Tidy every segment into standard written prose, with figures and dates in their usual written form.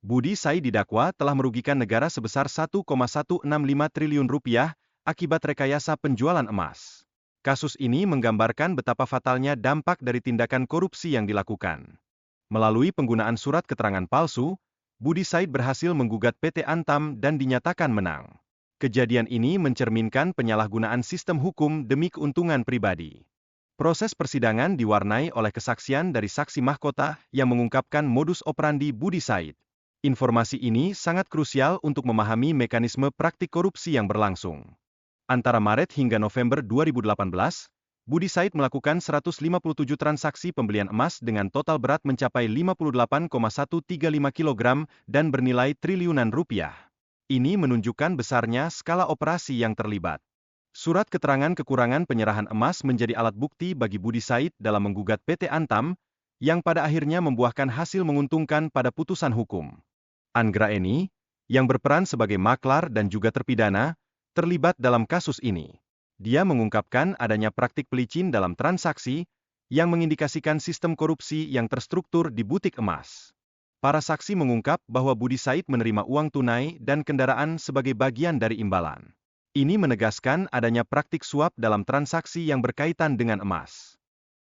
Budi Said didakwa telah merugikan negara sebesar Rp1,165 triliun akibat rekayasa penjualan emas. Kasus ini menggambarkan betapa fatalnya dampak dari tindakan korupsi yang dilakukan. Melalui penggunaan surat keterangan palsu, Budi Said berhasil menggugat PT Antam dan dinyatakan menang. Kejadian ini mencerminkan penyalahgunaan sistem hukum demi keuntungan pribadi. Proses persidangan diwarnai oleh kesaksian dari saksi mahkota yang mengungkapkan modus operandi Budi Said. Informasi ini sangat krusial untuk memahami mekanisme praktik korupsi yang berlangsung. Antara Maret hingga November 2018, Budi Said melakukan 157 transaksi pembelian emas dengan total berat mencapai 58,135 kg dan bernilai triliunan rupiah. Ini menunjukkan besarnya skala operasi yang terlibat. Surat keterangan kekurangan penyerahan emas menjadi alat bukti bagi Budi Said dalam menggugat PT Antam, yang pada akhirnya membuahkan hasil menguntungkan pada putusan hukum. Anggraeni, yang berperan sebagai maklar dan juga terpidana, terlibat dalam kasus ini. Dia mengungkapkan adanya praktik pelicin dalam transaksi, yang mengindikasikan sistem korupsi yang terstruktur di butik emas. Para saksi mengungkap bahwa Budi Said menerima uang tunai dan kendaraan sebagai bagian dari imbalan. Ini menegaskan adanya praktik suap dalam transaksi yang berkaitan dengan emas.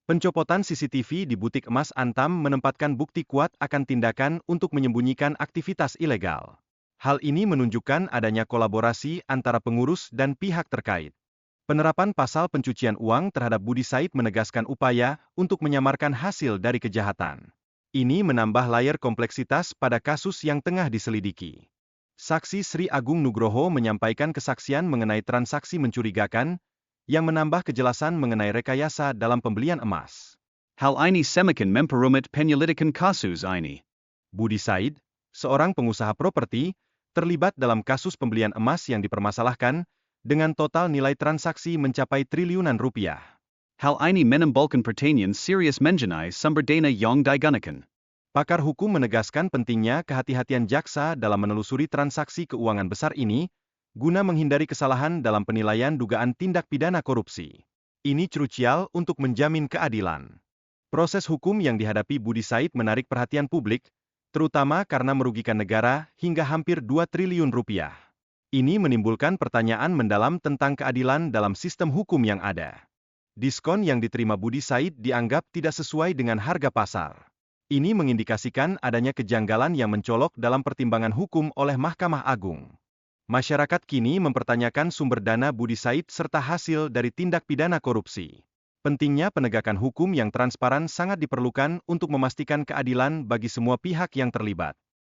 Pencopotan CCTV di butik emas Antam menempatkan bukti kuat akan tindakan untuk menyembunyikan aktivitas ilegal. Hal ini menunjukkan adanya kolaborasi antara pengurus dan pihak terkait. Penerapan pasal pencucian uang terhadap Budi Said menegaskan upaya untuk menyamarkan hasil dari kejahatan. Ini menambah layar kompleksitas pada kasus yang tengah diselidiki. Saksi Sri Agung Nugroho menyampaikan kesaksian mengenai transaksi mencurigakan, yang menambah kejelasan mengenai rekayasa dalam pembelian emas. Hal ini semakin memperumit penyelidikan kasus ini. Budi Said, seorang pengusaha properti, terlibat dalam kasus pembelian emas yang dipermasalahkan, dengan total nilai transaksi mencapai triliunan rupiah. Hal ini menimbulkan pertanyaan serius mengenai sumber dana yang digunakan. Pakar hukum menegaskan pentingnya kehati-hatian jaksa dalam menelusuri transaksi keuangan besar ini, guna menghindari kesalahan dalam penilaian dugaan tindak pidana korupsi. Ini crucial untuk menjamin keadilan. Proses hukum yang dihadapi Budi Said menarik perhatian publik, terutama karena merugikan negara hingga hampir 2 triliun rupiah. Ini menimbulkan pertanyaan mendalam tentang keadilan dalam sistem hukum yang ada. Diskon yang diterima Budi Said dianggap tidak sesuai dengan harga pasar. Ini mengindikasikan adanya kejanggalan yang mencolok dalam pertimbangan hukum oleh Mahkamah Agung. Masyarakat kini mempertanyakan sumber dana Budi Said serta hasil dari tindak pidana korupsi. Pentingnya penegakan hukum yang transparan sangat diperlukan untuk memastikan keadilan bagi semua pihak yang terlibat.